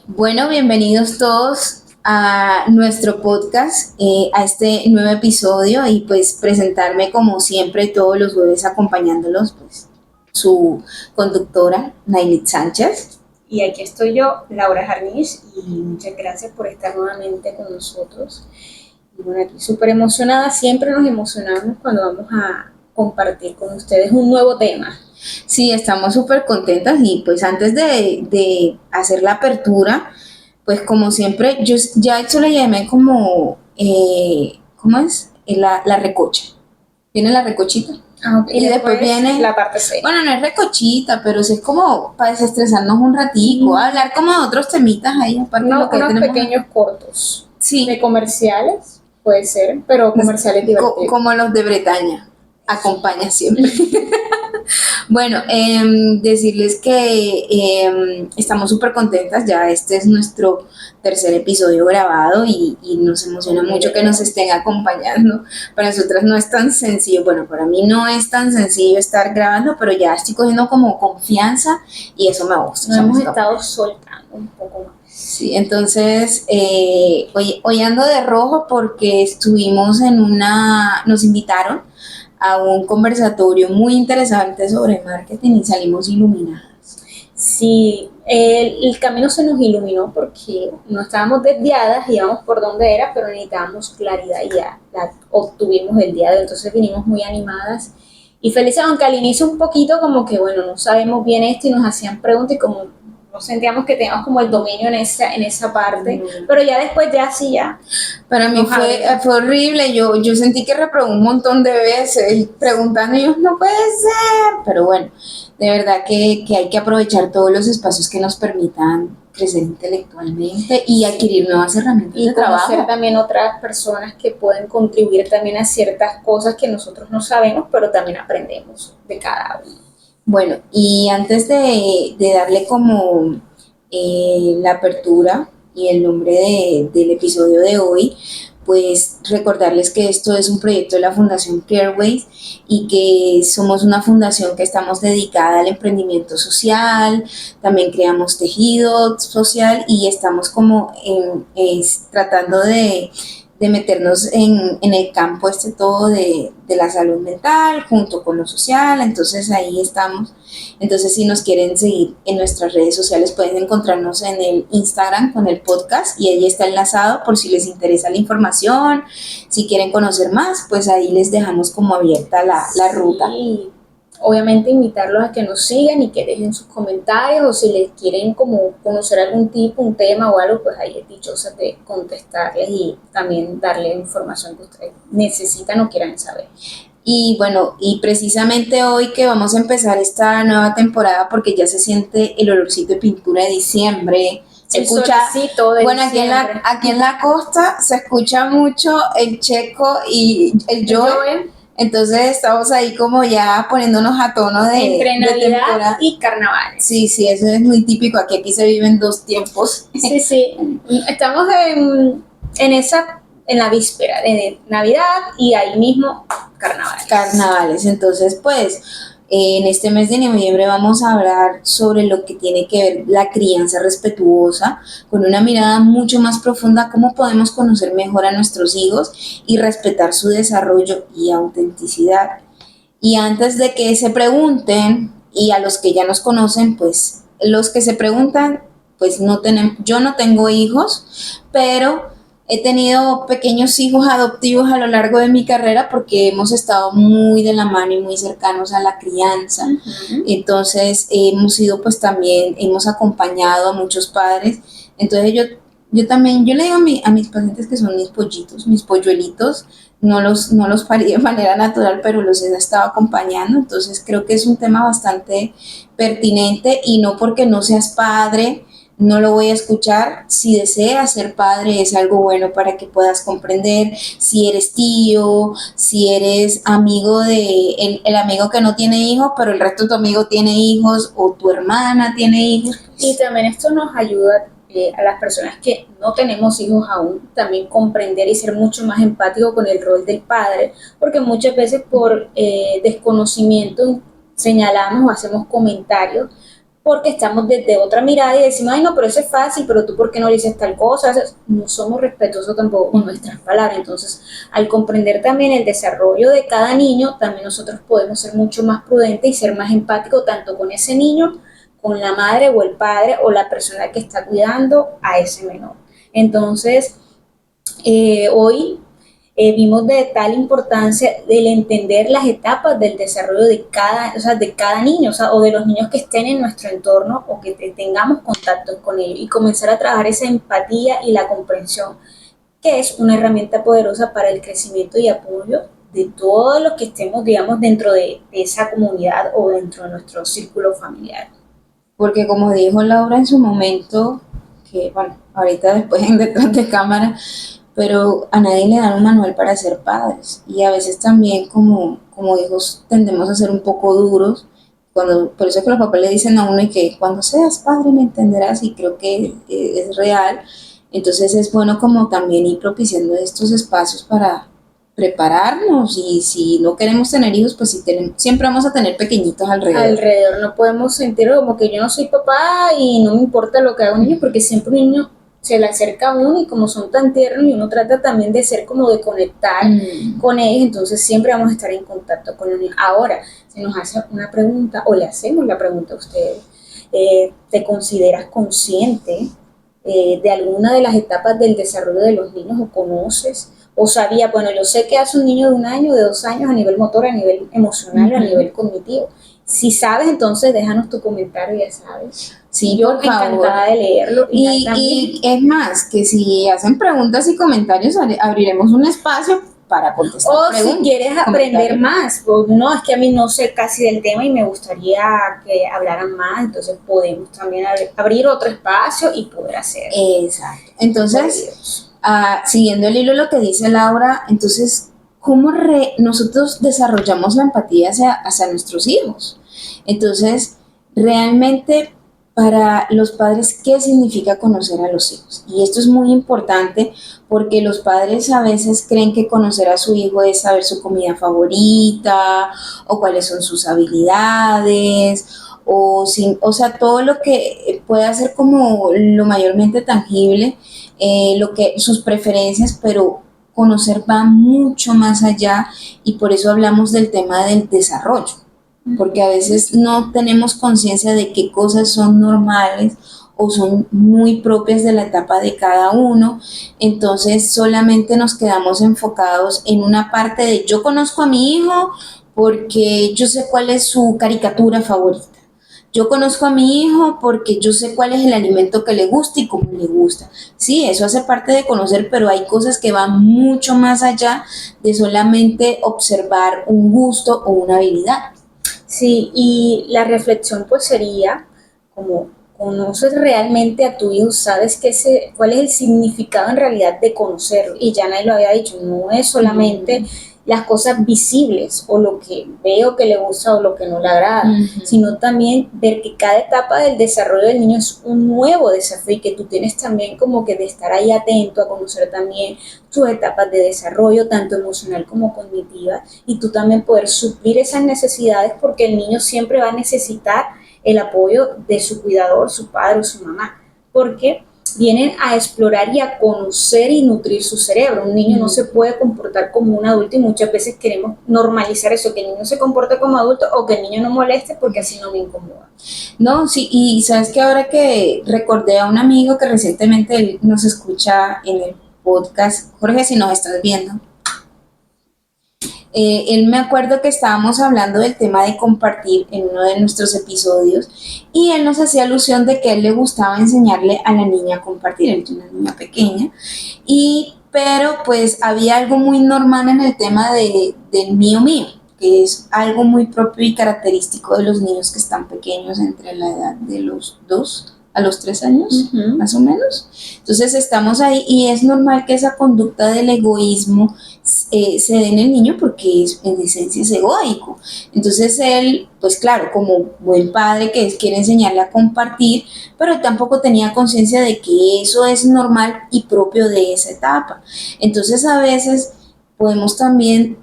Bueno, bienvenidos todos a nuestro podcast, a este nuevo episodio y pues presentarme como siempre todos los jueves acompañándolos, pues su conductora, Nailit Sánchez. Y aquí estoy yo, Laura Jarnis, y muchas gracias por estar nuevamente con nosotros. Y bueno, aquí súper emocionada, siempre nos emocionamos cuando vamos a compartir con ustedes un nuevo tema. Sí, estamos súper contentas y pues antes de hacer la apertura, pues como siempre, yo ya eso le llamé como, ¿cómo es? La recocha. Viene la recochita. Okay, Y después viene la parte C. Bueno, no es recochita, pero sí es como para desestresarnos un ratico, hablar como de otros temitas ahí, aparte de lo que Unos tenemos. pequeños cortos. Sí. De comerciales, puede ser, pero comerciales divertidos. Como los de Bretaña. Acompaña siempre. Bueno, decirles que estamos súper contentas, ya este es nuestro tercer episodio grabado y nos emociona mucho que nos estén acompañando. Para nosotras no es tan sencillo, bueno, para mí no es tan sencillo estar grabando, pero ya estoy cogiendo como confianza y eso me gusta. Nos hemos estado soltando un poco más. Sí, entonces hoy ando de rojo porque estuvimos nos invitaron a un conversatorio muy interesante sobre marketing y salimos iluminadas. Sí, el camino se nos iluminó porque no estábamos desviadas, íbamos por donde era, pero necesitábamos claridad y ya la obtuvimos el día de hoy. Entonces vinimos muy animadas y felices, aunque al inicio un poquito como que, bueno, no sabemos bien esto y nos hacían preguntas y como no sentíamos que teníamos como el dominio en esa parte, pero ya después ya sí, ya. Para mí fue horrible, yo sentí que reprobé un montón de veces preguntando y yo, no puede ser, pero bueno, de verdad que hay que aprovechar todos los espacios que nos permitan crecer intelectualmente y adquirir nuevas herramientas y de trabajo. Y conocer también otras personas que pueden contribuir también a ciertas cosas que nosotros no sabemos, pero también aprendemos de cada uno. Bueno, y antes de darle como la apertura y el nombre del episodio de hoy, pues recordarles que esto es un proyecto de la Fundación Careways y que somos una fundación que estamos dedicada al emprendimiento social, también creamos tejido social y estamos como tratando de meternos en el campo todo de la salud mental junto con lo social, entonces ahí estamos. Entonces si nos quieren seguir en nuestras redes sociales pueden encontrarnos en el Instagram con el podcast y ahí está enlazado por si les interesa la información, si quieren conocer más, pues ahí les dejamos como abierta la ruta. Obviamente invitarlos a que nos sigan y que dejen sus comentarios o si les quieren como conocer algún tipo, un tema o algo, pues ahí es dichosa de contestarles y también darle información que ustedes necesitan o quieran saber. Y bueno, y precisamente hoy que vamos a empezar esta nueva temporada porque ya se siente el olorcito de pintura de diciembre, se escucha, bueno, aquí en la costa se escucha mucho el checo y el Joe. Entonces estamos ahí como ya poniéndonos a tono entre Navidad y Carnaval. Sí, eso es muy típico. Aquí se viven dos tiempos. Sí. Estamos en la víspera de Navidad y ahí mismo Carnavales. Entonces, pues, en este mes de noviembre vamos a hablar sobre lo que tiene que ver la crianza respetuosa, con una mirada mucho más profunda, cómo podemos conocer mejor a nuestros hijos y respetar su desarrollo y autenticidad. Y antes de que se pregunten, y a los que ya nos conocen, pues los que se preguntan, pues yo no tengo hijos, pero he tenido pequeños hijos adoptivos a lo largo de mi carrera porque hemos estado muy de la mano y muy cercanos a la crianza. Uh-huh. Entonces hemos ido pues también, hemos acompañado a muchos padres. Entonces yo también, yo le digo a mis pacientes que son mis pollitos, mis polluelitos, no los parí de manera natural, pero los he estado acompañando, entonces creo que es un tema bastante pertinente y no porque no seas padre, no lo voy a escuchar. Si deseas ser padre es algo bueno para que puedas comprender, si eres tío, si eres amigo de el amigo que no tiene hijos, pero el resto de tu amigo tiene hijos o tu hermana tiene hijos. Y también esto nos ayuda a las personas que no tenemos hijos aún, también comprender y ser mucho más empático con el rol del padre, porque muchas veces por desconocimiento señalamos o hacemos comentarios, porque estamos desde otra mirada y decimos, ay no, pero eso es fácil, pero tú por qué no le dices tal cosa. No somos respetuosos tampoco con nuestras palabras. Entonces, al comprender también el desarrollo de cada niño, también nosotros podemos ser mucho más prudentes y ser más empáticos tanto con ese niño, con la madre o el padre o la persona que está cuidando a ese menor. Entonces, hoy vimos de tal importancia el entender las etapas del desarrollo de cada, o sea, de cada niño, o sea, o de los niños que estén en nuestro entorno o que tengamos contacto con ellos y comenzar a trabajar esa empatía y la comprensión, que es una herramienta poderosa para el crecimiento y apoyo de todos los que estemos, digamos, dentro de esa comunidad o dentro de nuestro círculo familiar. Porque como dijo Laura en su momento, que bueno, ahorita después en detrás de cámara, pero a nadie le dan un manual para ser padres. Y a veces también como hijos tendemos a ser un poco duros. Por eso es que los papás le dicen a uno y que cuando seas padre me entenderás, y creo que es real. Entonces es bueno como también ir propiciando estos espacios para prepararnos, y si no queremos tener hijos, pues si tenemos, siempre vamos a tener pequeñitos alrededor. Alrededor no podemos sentir como que yo no soy papá y no me importa lo que haga un niño, porque siempre un niño se le acerca a uno y como son tan tiernos y uno trata también de ser como de conectar con ellos, entonces siempre vamos a estar en contacto con los niños. Ahora, se nos hace una pregunta o le hacemos la pregunta a ustedes, ¿te consideras consciente de alguna de las etapas del desarrollo de los niños o conoces? O sabía, bueno, yo sé que hace un niño de 1 año, de 2 años, a nivel motor, a nivel emocional, a nivel cognitivo. Si sabes, entonces déjanos tu comentario, ya sabes. Sí, Yo por favor. encantada de leerlo. Y es más, que si hacen preguntas y comentarios, abriremos un espacio para contestar o preguntas. Si quieres aprender más, pues, no, es que a mí no sé casi del tema y me gustaría que hablaran más, entonces podemos también abrir otro espacio y poder hacer. Exacto. Entonces, siguiendo el hilo de lo que dice Laura, entonces, ¿cómo nosotros desarrollamos la empatía hacia nuestros hijos? Entonces, realmente para los padres, ¿qué significa conocer a los hijos? Y esto es muy importante porque los padres a veces creen que conocer a su hijo es saber su comida favorita o cuáles son sus habilidades o sea, todo lo que pueda ser como lo mayormente tangible, sus preferencias, pero conocer va mucho más allá, y por eso hablamos del tema del desarrollo, porque a veces no tenemos conciencia de qué cosas son normales o son muy propias de la etapa de cada uno, entonces solamente nos quedamos enfocados en una parte de yo conozco a mi hijo porque yo sé cuál es su caricatura favorita. Yo conozco a mi hijo porque yo sé cuál es el alimento que le gusta y cómo le gusta. Sí, eso hace parte de conocer, pero hay cosas que van mucho más allá de solamente observar un gusto o una habilidad. Sí, y la reflexión pues sería como conoces realmente a tu hijo, sabes cuál es el significado en realidad de conocerlo. Y ya nadie lo había dicho, no es solamente las cosas visibles o lo que veo que le gusta o lo que no le agrada, sino también ver que cada etapa del desarrollo del niño es un nuevo desafío y que tú tienes también como que de estar ahí atento a conocer también sus etapas de desarrollo, tanto emocional como cognitiva, y tú también poder suplir esas necesidades porque el niño siempre va a necesitar el apoyo de su cuidador, su padre o su mamá, porque vienen a explorar y a conocer y nutrir su cerebro. Un niño no se puede comportar como un adulto y muchas veces queremos normalizar eso, que el niño se comporte como adulto o que el niño no moleste porque así no me incomoda. No, sí, y sabes que ahora que recordé a un amigo que recientemente nos escucha en el podcast, Jorge, si nos estás viendo, él me acuerdo que estábamos hablando del tema de compartir en uno de nuestros episodios, y él nos hacía alusión de que a él le gustaba enseñarle a la niña a compartir, él tiene una niña pequeña, pero pues había algo muy normal en el tema del mío mío, que es algo muy propio y característico de los niños que están pequeños, entre la edad de los 2 a los 3 años, más o menos. Entonces estamos ahí y es normal que esa conducta del egoísmo se dé en el niño porque en esencia es egoico. Entonces él, pues claro, como buen padre que quiere enseñarle a compartir, pero él tampoco tenía conciencia de que eso es normal y propio de esa etapa. Entonces a veces podemos también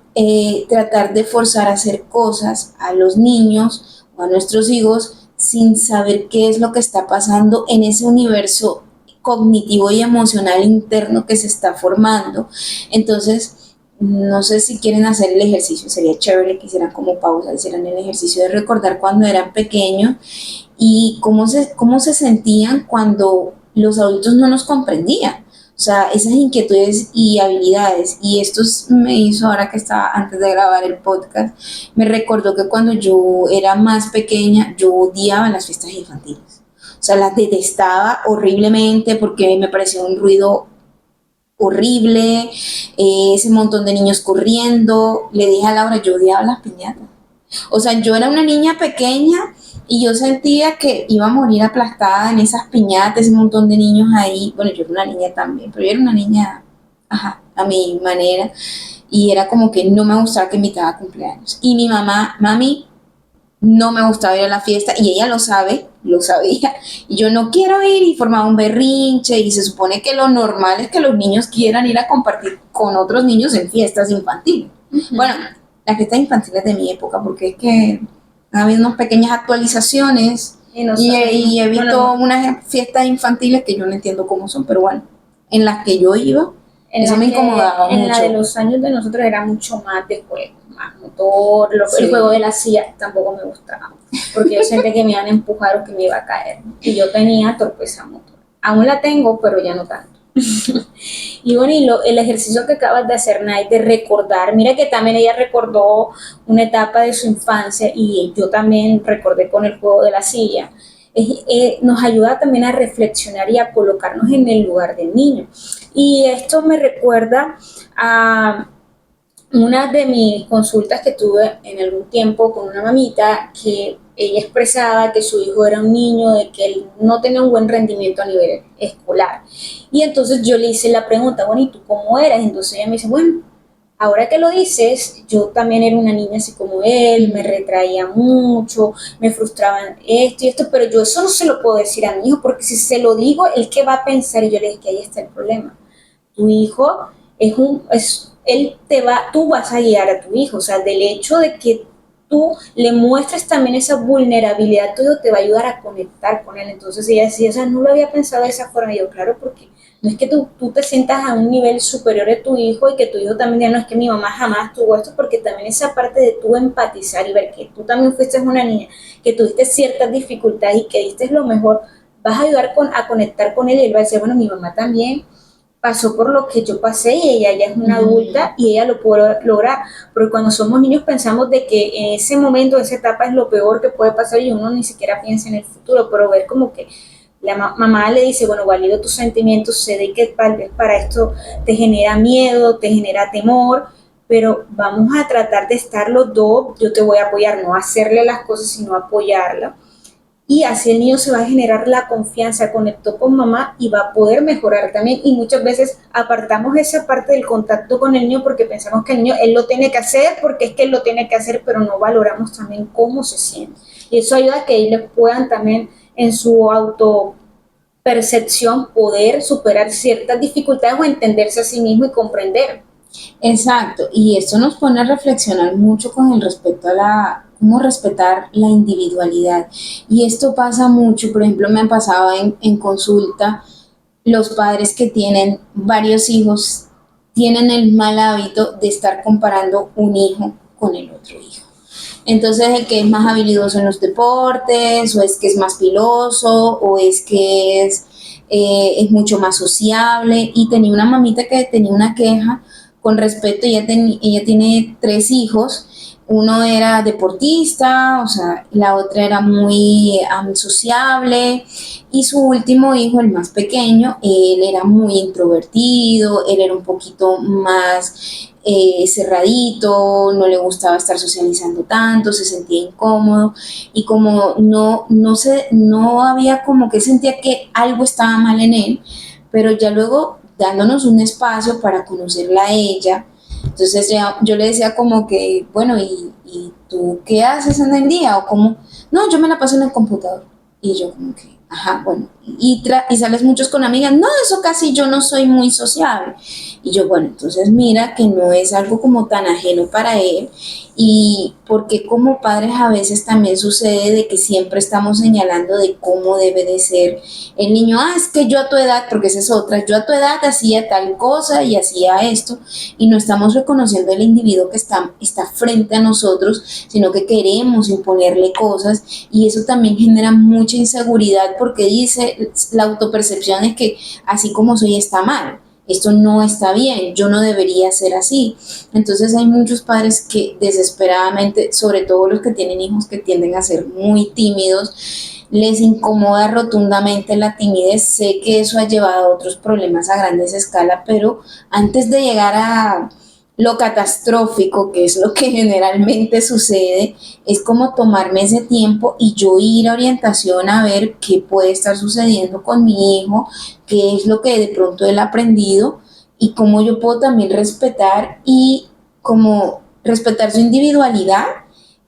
tratar de forzar a hacer cosas a los niños o a nuestros hijos sin saber qué es lo que está pasando en ese universo cognitivo y emocional interno que se está formando. Entonces, no sé si quieren hacer el ejercicio, sería chévere que hicieran como pausa, hicieran el ejercicio de recordar cuando eran pequeños y cómo se sentían cuando los adultos no nos comprendían. O sea, esas inquietudes y habilidades. Y esto me hizo, ahora que estaba antes de grabar el podcast, me recordó que cuando yo era más pequeña, yo odiaba las fiestas infantiles. O sea, las detestaba horriblemente porque me parecía un ruido horrible, ese montón de niños corriendo. Le dije a Laura, yo odiaba las piñatas. O sea, yo era una niña pequeña y yo sentía que iba a morir aplastada en esas piñatas, un montón de niños ahí. Bueno, yo era una niña también, pero yo era una niña, ajá, a mi manera. Y era como que no me gustaba que invitaba a cumpleaños. Y mi mamá, mami, no me gustaba ir a la fiesta y ella lo sabe, lo sabía. Y yo no quiero ir y formaba un berrinche y se supone que lo normal es que los niños quieran ir a compartir con otros niños en fiestas infantiles. Uh-huh. Bueno, las fiestas infantiles de mi época, porque es que ha habido unas pequeñas actualizaciones y he visto unas fiestas infantiles que yo no entiendo cómo son, pero bueno, en las que yo iba, eso me incomodaba mucho. En la de los años de nosotros era mucho más de juego, más motor, sí. El juego de la silla tampoco me gustaba, porque yo sentía que me iban a empujar o que me iba a caer, y yo tenía torpeza motor. Aún la tengo, pero ya no tanto. Y bueno, el ejercicio que acabas de hacer, Nay, de recordar, mira que también ella recordó una etapa de su infancia y yo también recordé con el juego de la silla. Nos ayuda también a reflexionar y a colocarnos en el lugar del niño. Y esto me recuerda a una de mis consultas que tuve en algún tiempo con una mamita que ella expresaba que su hijo era un niño de que él no tenía un buen rendimiento a nivel escolar. Y entonces yo le hice la pregunta, bueno, ¿y tú cómo eras? Entonces ella me dice, bueno, ahora que lo dices, yo también era una niña así como él, me retraía mucho, me frustraban esto y esto, pero yo eso no se lo puedo decir a mi hijo, porque si se lo digo, ¿él qué va a pensar? Y yo le dije que ahí está el problema. Tu hijo tú vas a guiar a tu hijo, o sea, del hecho de que tú le muestres también esa vulnerabilidad, todo te va a ayudar a conectar con él. Entonces ella decía, o sea, no lo había pensado de esa forma. Y yo, claro, porque no es que tú te sientas a un nivel superior de tu hijo y que tu hijo también diga, no, es que mi mamá jamás tuvo esto, porque también esa parte de tú empatizar y ver que tú también fuiste una niña, que tuviste ciertas dificultades y que diste lo mejor, vas a ayudar a conectar con él y él va a decir, bueno, mi mamá también pasó por lo que yo pasé y ella ya es una adulta y ella lo puede lograr, porque cuando somos niños pensamos de que en ese momento, esa etapa es lo peor que puede pasar y uno ni siquiera piensa en el futuro, pero ver como que la mamá le dice, bueno, valido tus sentimientos, sé de que tal vez para esto te genera miedo, te genera temor, pero vamos a tratar de estar los dos, yo te voy a apoyar, no hacerle las cosas, sino apoyarla. Y así el niño se va a generar la confianza, conectó con mamá y va a poder mejorar también. Y muchas veces apartamos esa parte del contacto con el niño porque pensamos que el niño, él lo tiene que hacer porque es que él lo tiene que hacer, pero no valoramos también cómo se siente. Y eso ayuda a que ellos puedan también en su autopercepción poder superar ciertas dificultades o entenderse a sí mismo y comprender. Exacto, y esto nos pone a reflexionar mucho con el respecto a cómo respetar la individualidad. Y esto pasa mucho, por ejemplo, me ha pasado en consulta, los padres que tienen varios hijos tienen el mal hábito de estar comparando un hijo con el otro hijo. Entonces, el que es más habilidoso en los deportes, o es que es más piloso, o es que es mucho más sociable. Y tenía una mamita que tenía una queja con respecto, ella tiene 3 hijos, uno era deportista, o sea, la otra era muy sociable, y su último hijo, el más pequeño, él era muy introvertido, él era un poquito más cerradito, no le gustaba estar socializando tanto, se sentía incómodo, y como no había, como que sentía que algo estaba mal en él, pero ya luego dándonos un espacio para conocerla a ella. Entonces yo le decía como que, bueno, ¿y tú qué haces en el día? O como, no, yo me la paso en el computador. Y yo como que, ajá, bueno, y sales muchos con amigas, no, eso casi yo no soy muy sociable. Y yo, bueno, entonces mira que no es algo como tan ajeno para él y porque como padres a veces también sucede de que siempre estamos señalando de cómo debe de ser el niño. Es que yo a tu edad, porque esa es otra, yo a tu edad hacía tal cosa y hacía esto, y no estamos reconociendo el individuo que está frente a nosotros, sino que queremos imponerle cosas, y eso también genera mucha inseguridad porque dice, la autopercepción es que así como soy está mal, esto no está bien, yo no debería ser así. Entonces hay muchos padres que desesperadamente, sobre todo los que tienen hijos que tienden a ser muy tímidos, les incomoda rotundamente la timidez. Sé que eso ha llevado a otros problemas a grandes escalas, pero antes de llegar a lo catastrófico, que es lo que generalmente sucede, es como tomarme ese tiempo y yo ir a orientación a ver qué puede estar sucediendo con mi hijo, qué es lo que de pronto él ha aprendido y cómo yo puedo también respetar y como respetar su individualidad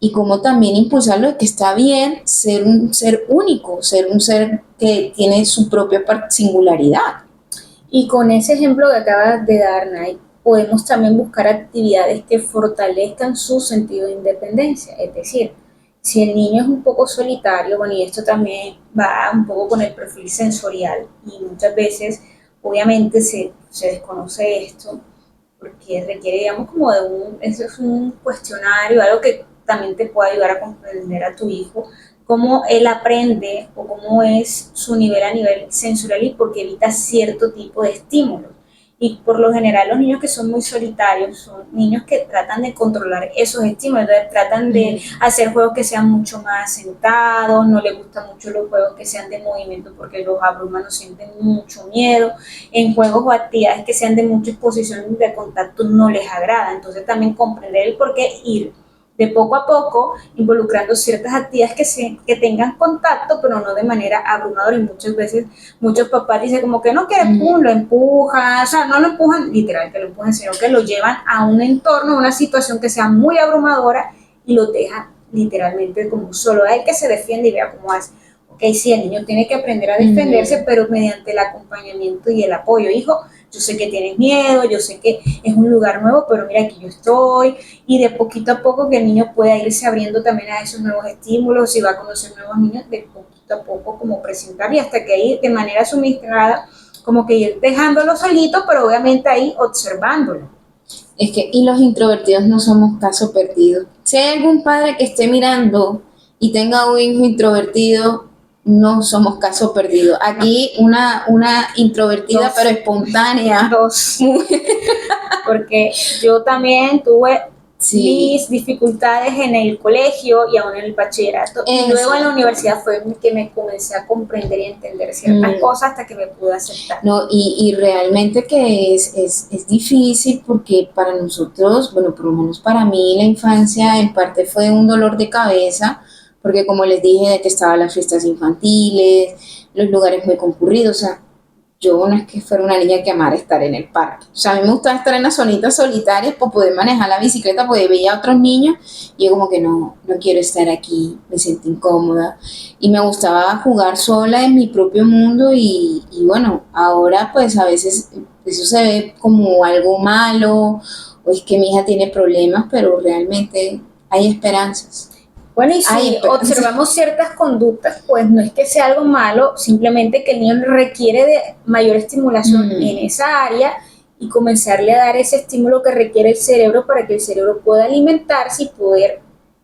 y cómo también impulsarlo de que está bien ser un ser único, ser un ser que tiene su propia singularidad. Y con ese ejemplo que acabas de dar, Nay, podemos también buscar actividades que fortalezcan su sentido de independencia. Es decir, si el niño es un poco solitario, bueno, y esto también va un poco con el perfil sensorial, y muchas veces, obviamente, se desconoce esto, porque requiere, digamos, como de eso es un cuestionario, algo que también te puede ayudar a comprender a tu hijo, cómo él aprende o cómo es su nivel a nivel sensorial y porque evita cierto tipo de estímulos. Y por lo general los niños que son muy solitarios son niños que tratan de controlar esos estímulos, entonces tratan de hacer juegos que sean mucho más sentados, no les gustan mucho los juegos que sean de movimiento porque los abruman o sienten mucho miedo, en juegos o actividades que sean de mucha exposición de contacto no les agrada, entonces también comprender el por qué ir de poco a poco, involucrando ciertas actividades que tengan contacto, pero no de manera abrumadora. Y muchas veces, muchos papás dicen como que no quiere, lo empujan, o sea, no lo empujan literal que lo empujan, sino que lo llevan a un entorno, a una situación que sea muy abrumadora y lo dejan literalmente como solo a él que se defiende y vea cómo hace. Ok, sí, el niño tiene que aprender a defenderse, pero mediante el acompañamiento y el apoyo. Hijo, yo sé que tienes miedo, yo sé que es un lugar nuevo, pero mira, aquí yo estoy, y de poquito a poco que el niño pueda irse abriendo también a esos nuevos estímulos, y va a conocer nuevos niños, de poquito a poco como presentar, y hasta que ahí de manera suministrada, como que ir dejándolo solito, pero obviamente ahí observándolo. Es que, y los introvertidos no somos caso perdido. Si hay algún padre que esté mirando y tenga un hijo introvertido, no somos caso perdido. Aquí una introvertida Dos. pero espontánea. Dos. Porque yo también tuve mis dificultades en el colegio y aún en el bachillerato. Y luego en la universidad fue que me comencé a comprender y entender ciertas cosas hasta que me pude aceptar. No, y realmente que es difícil porque para nosotros, bueno, por lo menos para mí la infancia en parte fue un dolor de cabeza, porque como les dije, detestaba las fiestas infantiles, los lugares muy concurridos, o sea, yo no es que fuera una niña que amara estar en el parque. O sea, a mí me gustaba estar en las zonitas solitarias para poder manejar la bicicleta, porque veía a otros niños y yo como que no quiero estar aquí, me sentí incómoda. Y me gustaba jugar sola en mi propio mundo y bueno, ahora pues a veces eso se ve como algo malo o es que mi hija tiene problemas, pero realmente hay esperanzas. Bueno, y si observamos ciertas conductas, pues no es que sea algo malo, simplemente que el niño requiere de mayor estimulación en esa área y comenzarle a dar ese estímulo que requiere el cerebro para que el cerebro pueda alimentarse y poder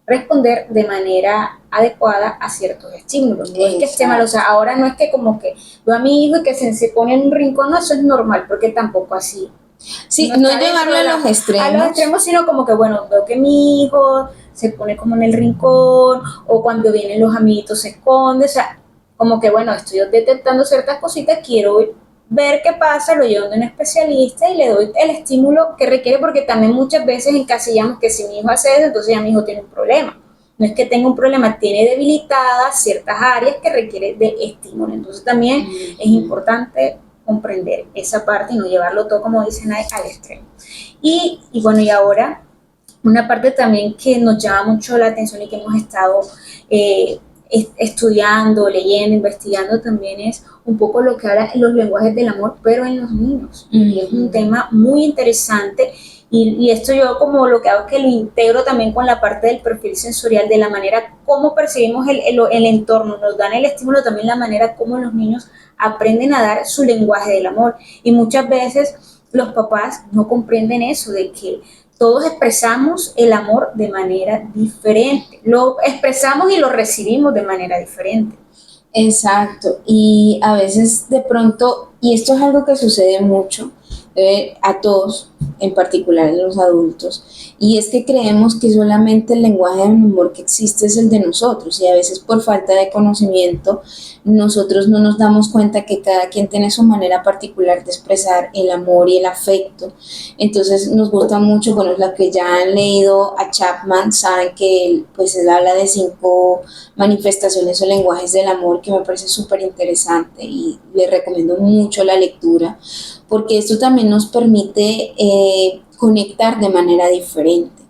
responder de manera adecuada a ciertos estímulos. No es que esté mal, o sea, ahora no es que como que veo a mi hijo y que se pone en un rincón, no, eso es normal, porque tampoco así. Sí, no llevarlo a los extremos. A los extremos, sino como que, bueno, veo que mi hijo se pone como en el rincón, o cuando vienen los amiguitos se esconde, o sea, como que, bueno, estoy detectando ciertas cositas, quiero ver qué pasa, lo llevo a un especialista y le doy el estímulo que requiere, porque también muchas veces encasillamos que si mi hijo hace eso, entonces ya mi hijo tiene un problema. No es que tenga un problema, tiene debilitadas ciertas áreas que requiere de estímulo. Entonces también es importante comprender esa parte y no llevarlo todo, como dicen ahí, al extremo. Y bueno, y ahora una parte también que nos llama mucho la atención y que hemos estado estudiando, leyendo, investigando también es un poco lo que habla en los lenguajes del amor, pero en los niños. Y es un tema muy interesante Y esto yo como lo que hago es que lo integro también con la parte del perfil sensorial, de la manera como percibimos el entorno, nos dan el estímulo, también la manera como los niños aprenden a dar su lenguaje del amor. Y muchas veces los papás no comprenden eso, de que todos expresamos el amor de manera diferente, lo expresamos y lo recibimos de manera diferente. Exacto, y a veces de pronto, y esto es algo que sucede mucho a todos, en particular en los adultos, y es que creemos que solamente el lenguaje del amor que existe es el de nosotros, y a veces por falta de conocimiento nosotros no nos damos cuenta que cada quien tiene su manera particular de expresar el amor y el afecto. Entonces nos gusta mucho, bueno, los que ya han leído a Chapman saben que él habla de 5 manifestaciones o lenguajes del amor, que me parece súper interesante y le recomiendo mucho la lectura, porque esto también nos permite conectar de manera diferente.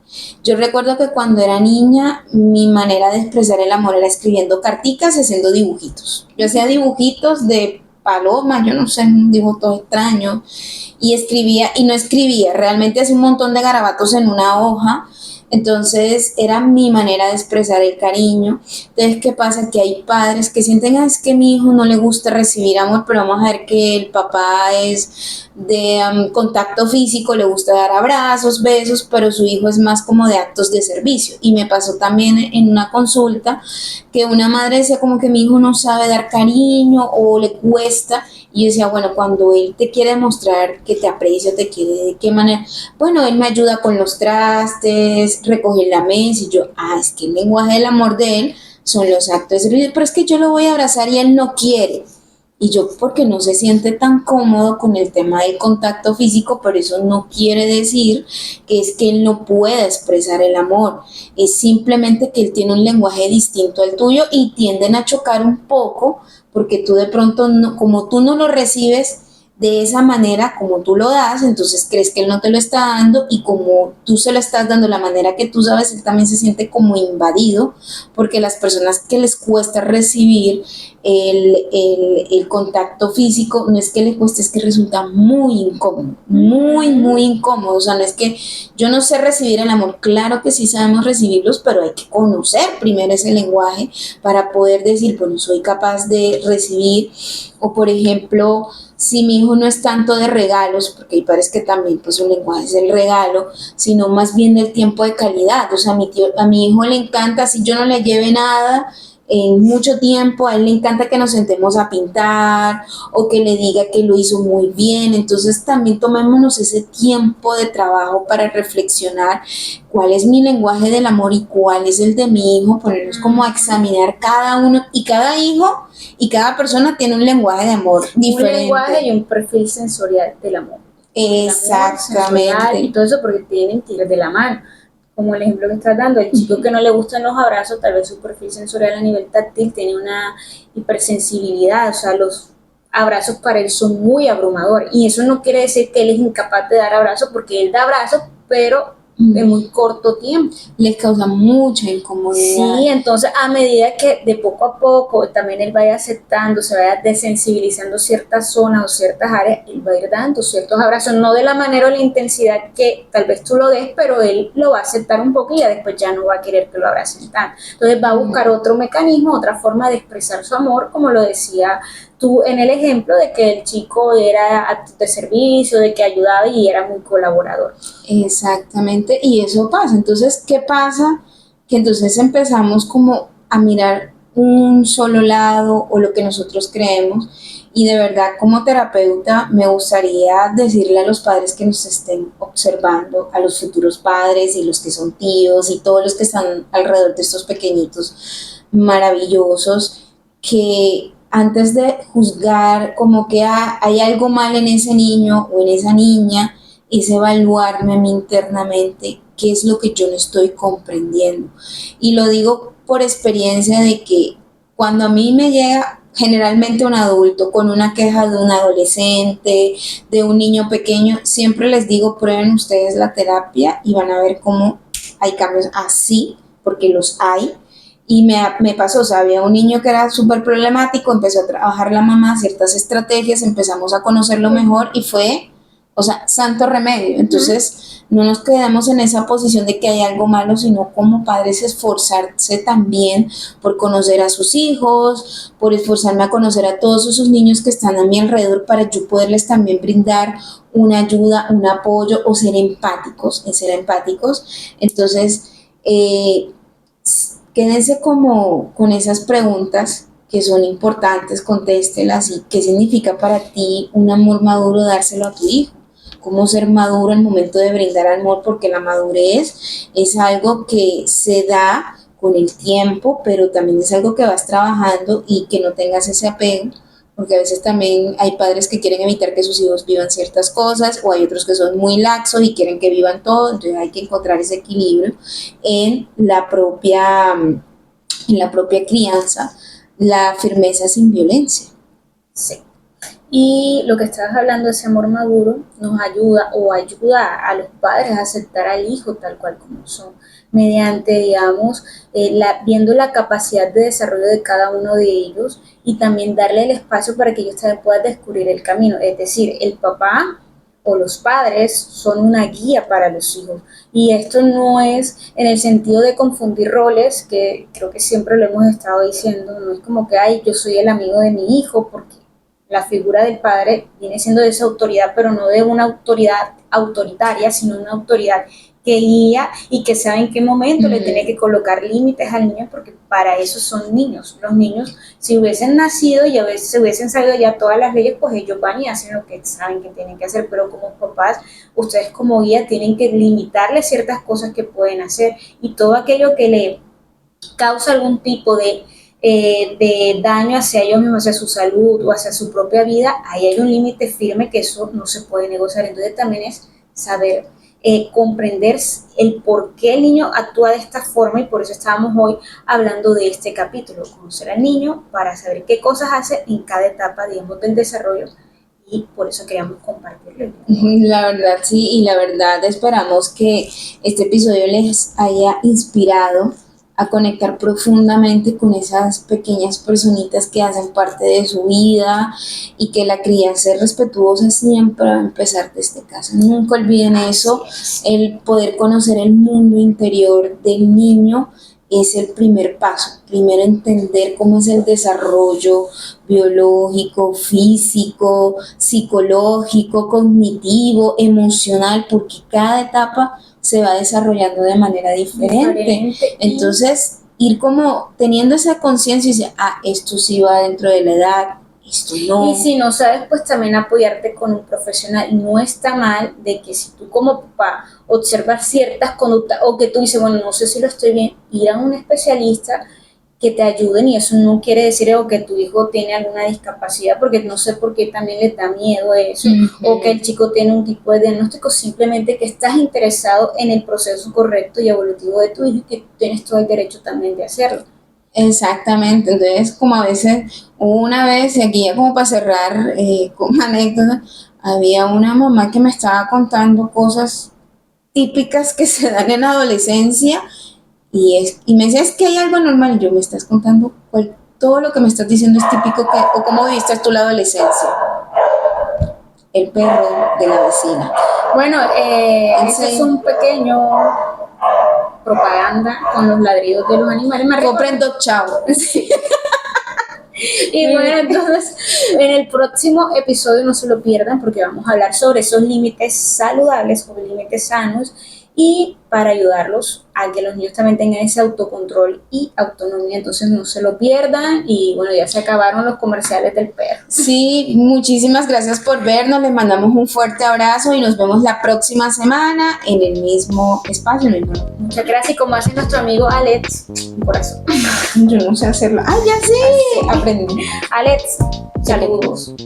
Yo recuerdo que cuando era niña, mi manera de expresar el amor era escribiendo carticas y haciendo dibujitos. Yo hacía dibujitos de paloma, yo no sé, un dibujo todo extraño, y escribía, y no escribía, realmente hacía un montón de garabatos en una hoja. Entonces era mi manera de expresar el cariño. Entonces, ¿qué pasa? Que hay padres que sienten, ah, es que a mi hijo no le gusta recibir amor, pero vamos a ver que el papá es de contacto físico, le gusta dar abrazos, besos, pero su hijo es más como de actos de servicio. Y me pasó también en una consulta que una madre decía como que mi hijo no sabe dar cariño o le cuesta. Y yo decía, bueno, cuando él te quiere demostrar que te aprecia, te quiere, ¿de qué manera? Bueno, él me ayuda con los trastes, recoger la mesa, y yo, es que el lenguaje del amor de él son los actos de servicio, pero es que yo lo voy a abrazar y él no quiere. Y yo, porque no se siente tan cómodo con el tema del contacto físico, pero eso no quiere decir que es que él no pueda expresar el amor. Es simplemente que él tiene un lenguaje distinto al tuyo y tienden a chocar un poco porque tú de pronto, no, como tú no lo recibes de esa manera como tú lo das, entonces crees que él no te lo está dando, y como tú se lo estás dando de la manera que tú sabes, él también se siente como invadido, porque las personas que les cuesta recibir el contacto físico, no es que le cueste, es que resulta muy incómodo, muy, muy incómodo. O sea, no es que yo no sé recibir el amor, claro que sí sabemos recibirlos, pero hay que conocer primero ese lenguaje para poder decir, bueno, soy capaz de recibir. O por ejemplo, si mi hijo no es tanto de regalos, porque hay padres que también pues su lenguaje es el regalo, sino más bien del tiempo de calidad. O sea, a mi hijo le encanta, si yo no le lleve nada en mucho tiempo, a él le encanta que nos sentemos a pintar o que le diga que lo hizo muy bien. Entonces también tomémonos ese tiempo de trabajo para reflexionar cuál es mi lenguaje del amor y cuál es el de mi hijo, ponernos como a examinar cada uno, y cada hijo y cada persona tiene un lenguaje de amor diferente. Un lenguaje y un perfil sensorial del amor. Exactamente. Y todo eso porque tienen que ir de la mano. Como el ejemplo que estás dando, el chico que no le gustan los abrazos, tal vez su perfil sensorial a nivel táctil tiene una hipersensibilidad, o sea, los abrazos para él son muy abrumadores. Y eso no quiere decir que él es incapaz de dar abrazos, porque él da abrazos, pero en muy corto tiempo. Les causa mucha incomodidad. Sí, entonces a medida que de poco a poco también él vaya aceptando, se vaya desensibilizando ciertas zonas o ciertas áreas, él va a ir dando ciertos abrazos, no de la manera o la intensidad que tal vez tú lo des, pero él lo va a aceptar un poco y ya después ya no va a querer que lo abracen tanto. Entonces va a buscar otro mecanismo, otra forma de expresar su amor, como lo decía tú en el ejemplo de que el chico era de servicio, de que ayudaba y era muy colaborador. Exactamente, y eso pasa. Entonces, ¿qué pasa? Que entonces empezamos como a mirar un solo lado o lo que nosotros creemos, y de verdad como terapeuta me gustaría decirle a los padres que nos estén observando, a los futuros padres y los que son tíos y todos los que están alrededor de estos pequeñitos maravillosos, que antes de juzgar como que hay algo mal en ese niño o en esa niña, es evaluarme a mí internamente qué es lo que yo no estoy comprendiendo. Y lo digo por experiencia de que cuando a mí me llega generalmente un adulto con una queja de un adolescente, de un niño pequeño, siempre les digo, prueben ustedes la terapia y van a ver cómo hay cambios así, porque los hay. Y me pasó, o sea, había un niño que era súper problemático, empezó a trabajar la mamá ciertas estrategias, empezamos a conocerlo mejor y fue, o sea, santo remedio. Entonces, no nos quedamos en esa posición de que hay algo malo, sino como padres esforzarse también por conocer a sus hijos, por esforzarme a conocer a todos esos niños que están a mi alrededor para yo poderles también brindar una ayuda, un apoyo o ser empáticos, en ser empáticos. Entonces, quédense como con esas preguntas que son importantes, contéstelas. ¿Y qué significa para ti un amor maduro dárselo a tu hijo? ¿Cómo ser maduro al momento de brindar amor? Porque la madurez es algo que se da con el tiempo, pero también es algo que vas trabajando y que no tengas ese apego, porque a veces también hay padres que quieren evitar que sus hijos vivan ciertas cosas, o hay otros que son muy laxos y quieren que vivan todo. Entonces hay que encontrar ese equilibrio en la propia crianza, la firmeza sin violencia. Sí. Y lo que estabas hablando, ese amor maduro, nos ayuda o ayuda a los padres a aceptar al hijo tal cual como son, mediante, digamos, viendo la capacidad de desarrollo de cada uno de ellos y también darle el espacio para que ellos también puedan descubrir el camino. Es decir, el papá o los padres son una guía para los hijos. Y esto no es en el sentido de confundir roles, que creo que siempre lo hemos estado diciendo, no es como que, ay, yo soy el amigo de mi hijo, porque la figura del padre viene siendo de esa autoridad, pero no de una autoridad autoritaria, sino una autoridad que guía y que sabe en qué momento le tiene que colocar límites al niño, porque para eso son niños. Los niños, si hubiesen nacido y a veces se hubiesen sabido ya todas las leyes, pues ellos van y hacen lo que saben que tienen que hacer, pero como papás, ustedes como guía tienen que limitarles ciertas cosas que pueden hacer, y todo aquello que le causa algún tipo de daño hacia ellos mismos, hacia su salud o hacia su propia vida, ahí hay un límite firme que eso no se puede negociar. Entonces también es saber comprender el por qué el niño actúa de esta forma, y por eso estábamos hoy hablando de este capítulo, conocer al niño para saber qué cosas hace en cada etapa, digamos, del desarrollo, y por eso queríamos compartirlo. La verdad, sí, y la verdad esperamos que este episodio les haya inspirado a conectar profundamente con esas pequeñas personitas que hacen parte de su vida, y que la crianza es respetuosa siempre va a empezar desde casa. Nunca olviden eso, el poder conocer el mundo interior del niño es el primer paso. Primero entender cómo es el desarrollo biológico, físico, psicológico, cognitivo, emocional, porque cada etapa se va desarrollando de manera diferente. Entonces, ir como teniendo esa conciencia y decir, esto sí va dentro de la edad, esto no. Y si no sabes, pues también apoyarte con un profesional. No está mal de que si tú como papá observas ciertas conductas o que tú dices, bueno, no sé si lo estoy bien, ir a un especialista que te ayuden, y eso no quiere decir que tu hijo tiene alguna discapacidad, porque no sé por qué también le da miedo eso, o que el chico tiene un tipo de diagnóstico, simplemente que estás interesado en el proceso correcto y evolutivo de tu hijo, y que tienes todo el derecho también de hacerlo. Exactamente. Entonces, como a veces, una vez, y aquí ya como para cerrar con anécdota, había una mamá que me estaba contando cosas típicas que se dan en la adolescencia, y me decía, es que hay algo normal, y yo, me estás contando todo lo que me estás diciendo es típico, o cómo viviste tú la adolescencia. El perro de la vecina. Bueno, ese es un pequeño propaganda con los ladridos de los animales. Compren Dog Chow. Sí. Y bueno, entonces en el próximo episodio no se lo pierdan, porque vamos a hablar sobre esos límites saludables, sobre límites sanos, y para ayudarlos a que los niños también tengan ese autocontrol y autonomía. Entonces no se lo pierdan. Y bueno, ya se acabaron los comerciales del perro. Sí, muchísimas gracias por vernos, les mandamos un fuerte abrazo y nos vemos la próxima semana en el mismo espacio. Muchas gracias, y como hace nuestro amigo Alex, un corazón. Yo no sé hacerlo. Ya sé, aprendí. Alex, saludos.